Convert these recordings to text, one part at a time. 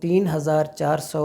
3,400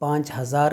5,000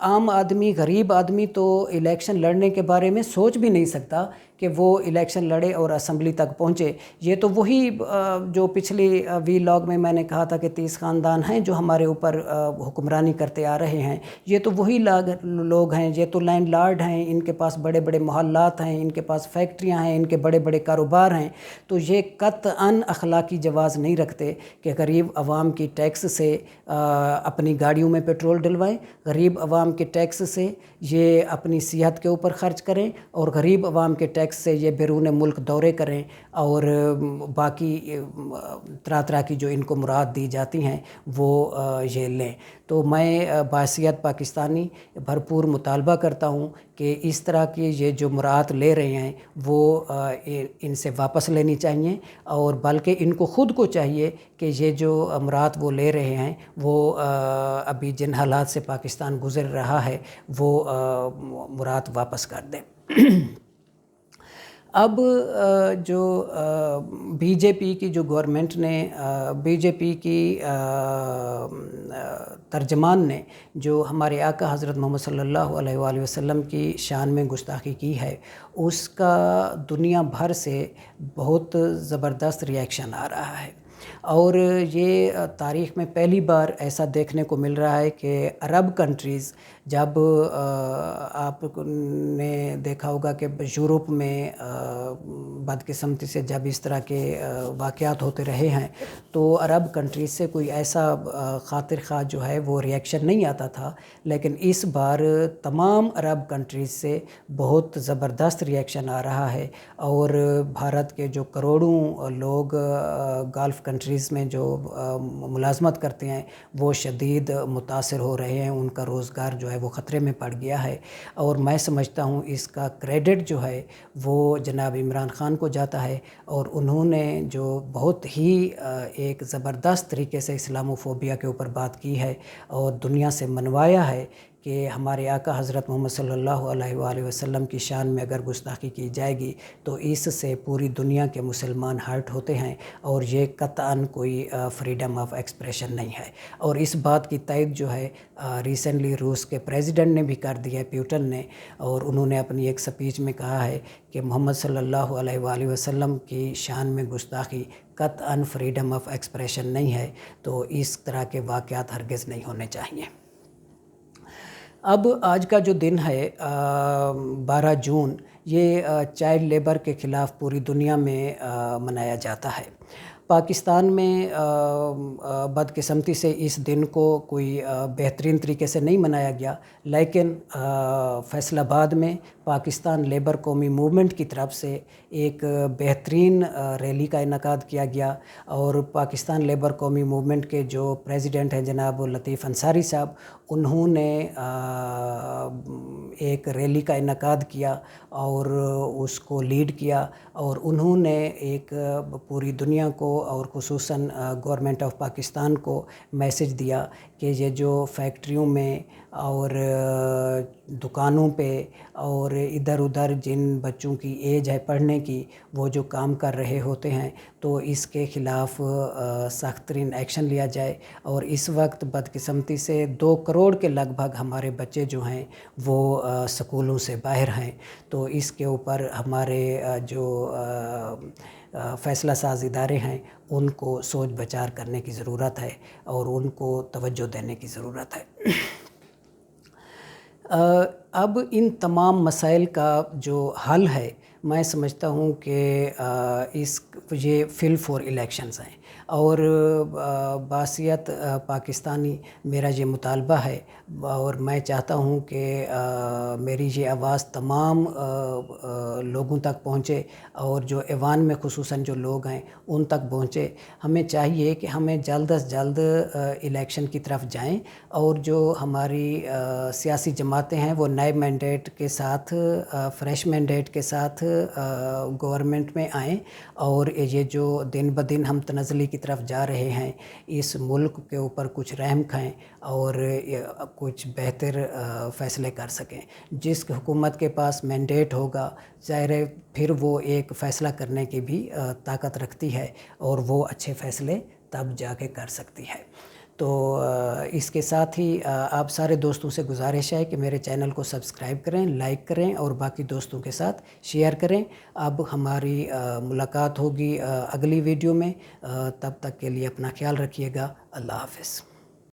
عام آدمی، غریب آدمی تو الیکشن لڑنے کے بارے میں سوچ بھی نہیں سکتا کہ وہ الیکشن لڑے اور اسمبلی تک پہنچے۔ یہ تو وہی جو پچھلی وی لاگ میں نے کہا تھا کہ 30 خاندان ہیں جو ہمارے اوپر حکمرانی کرتے آ رہے ہیں، یہ تو وہی لوگ ہیں، یہ تو لینڈ لارڈ ہیں، ان کے پاس بڑے بڑے محلات ہیں، ان کے پاس فیکٹریاں ہیں، ان کے بڑے بڑے کاروبار ہیں۔ تو یہ قطعاً اخلاقی جواز نہیں رکھتے کہ غریب عوام کی ٹیکس سے اپنی گاڑیوں میں پیٹرول ڈلوائیں، غریب عوام کے ٹیکس سے یہ اپنی صحت کے اوپر خرچ کریں، اور غریب عوام کے ٹیکس سے یہ بیرون ملک دورے کریں، اور باقی طرح طرح کی جو ان کو مراد دی جاتی ہیں وہ یہ لیں۔ تو میں بحیثیت پاکستانی بھرپور مطالبہ کرتا ہوں کہ اس طرح کی یہ جو مراعات لے رہے ہیں وہ ان سے واپس لینی چاہیے، اور بلکہ ان کو خود کو چاہیے کہ یہ جو مراعات وہ لے رہے ہیں وہ ابھی جن حالات سے پاکستان گزر رہا ہے وہ مراعات واپس کر دیں۔ اب جو بی جے پی کی جو گورنمنٹ نے، بی جے پی کی ترجمان نے جو ہمارے آقا حضرت محمد صلی اللہ علیہ وآلہ وسلم کی شان میں گستاخی کی ہے، اس کا دنیا بھر سے بہت زبردست ریاکشن آ رہا ہے، اور یہ تاریخ میں پہلی بار ایسا دیکھنے کو مل رہا ہے کہ عرب کنٹریز، جب آپ نے دیکھا ہوگا کہ یورپ میں بدقسمتی سے جب اس طرح کے واقعات ہوتے رہے ہیں تو عرب کنٹریز سے کوئی ایسا خاطر خواہ جو ہے وہ ریاکشن نہیں آتا تھا، لیکن اس بار تمام عرب کنٹریز سے بہت زبردست ریاکشن آ رہا ہے، اور بھارت کے جو کروڑوں لوگ گلف کنٹریز میں جو ملازمت کرتے ہیں وہ شدید متاثر ہو رہے ہیں، ان کا روزگار جو ہے وہ خطرے میں پڑ گیا ہے، اور میں سمجھتا ہوں اس کا کریڈٹ جو ہے وہ جناب عمران خان کو جاتا ہے، اور انہوں نے جو بہت ہی ایک زبردست طریقے سے اسلاموفوبیا کے اوپر بات کی ہے اور دنیا سے منوایا ہے کہ ہمارے آقا حضرت محمد صلی اللہ علیہ وآلہ وسلم کی شان میں اگر گستاخی کی جائے گی تو اس سے پوری دنیا کے مسلمان ہرٹ ہوتے ہیں، اور یہ قطعاً کوئی فریڈم آف ایکسپریشن نہیں ہے۔ اور اس بات کی تائید جو ہے ریسنٹلی روس کے پریزیڈنٹ نے بھی کر دی ہے، پیوٹن نے، اور انہوں نے اپنی ایک سپیچ میں کہا ہے کہ محمد صلی اللہ علیہ وآلہ وسلم کی شان میں گستاخی قطعاً فریڈم آف ایکسپریشن نہیں ہے، تو اس طرح کے واقعات ہرگز نہیں ہونے چاہیے۔ اب آج کا جو دن ہے 12 جون، یہ چائلڈ لیبر کے خلاف پوری دنیا میں منایا جاتا ہے۔ پاکستان میں بدقسمتی سے اس دن کو کوئی بہترین طریقے سے نہیں منایا گیا، لیکن فیصل آباد میں پاکستان لیبر قومی موومنٹ کی طرف سے ایک بہترین ریلی کا انعقاد کیا گیا، اور پاکستان لیبر قومی موومنٹ کے جو پریزیڈنٹ ہیں جناب لطیف انصاری صاحب، انہوں نے ایک ریلی کا انعقاد کیا اور اس کو لیڈ کیا، اور انہوں نے ایک پوری دنیا کو اور خصوصاً گورنمنٹ آف پاکستان کو میسج دیا کہ یہ جو فیکٹریوں میں اور دکانوں پہ اور ادھر ادھر جن بچوں کی ایج ہے پڑھنے کی، وہ جو کام کر رہے ہوتے ہیں تو اس کے خلاف سخت ترین ایکشن لیا جائے، اور اس وقت بدقسمتی سے 2 کروڑ کے لگ بھگ ہمارے بچے جو ہیں وہ سکولوں سے باہر ہیں، تو اس کے اوپر ہمارے جو فیصلہ ساز ادارے ہیں ان کو سوچ بچار کرنے کی ضرورت ہے اور ان کو توجہ دینے کی ضرورت ہے۔ اب ان تمام مسائل کا جو حل ہے، میں سمجھتا ہوں کہ یہ فل فور الیکشنز ہیں، اور بحیثیت پاکستانی میرا یہ مطالبہ ہے، اور میں چاہتا ہوں کہ میری یہ آواز تمام لوگوں تک پہنچے، اور جو ایوان میں خصوصاً جو لوگ ہیں ان تک پہنچے۔ ہمیں چاہیے کہ ہمیں جلد از جلد الیکشن کی طرف جائیں، اور جو ہماری سیاسی جماعتیں ہیں وہ نئے مینڈیٹ کے ساتھ، فریش مینڈیٹ کے ساتھ گورنمنٹ میں آئیں، اور یہ جو دن بدن ہم تنزلی کی طرف جا رہے ہیں اس ملک کے اوپر کچھ رحم کھائیں اور کچھ بہتر فیصلے کر سکیں۔ جس حکومت کے پاس مینڈیٹ ہوگا ظاہر ہے پھر وہ ایک فیصلہ کرنے کی بھی طاقت رکھتی ہے، اور وہ اچھے فیصلے تب جا کے کر سکتی ہے۔ تو اس کے ساتھ ہی آپ سارے دوستوں سے گزارش ہے کہ میرے چینل کو سبسکرائب کریں، لائک کریں اور باقی دوستوں کے ساتھ شیئر کریں۔ اب ہماری ملاقات ہوگی اگلی ویڈیو میں، تب تک کے لیے اپنا خیال رکھیے گا۔ اللہ حافظ۔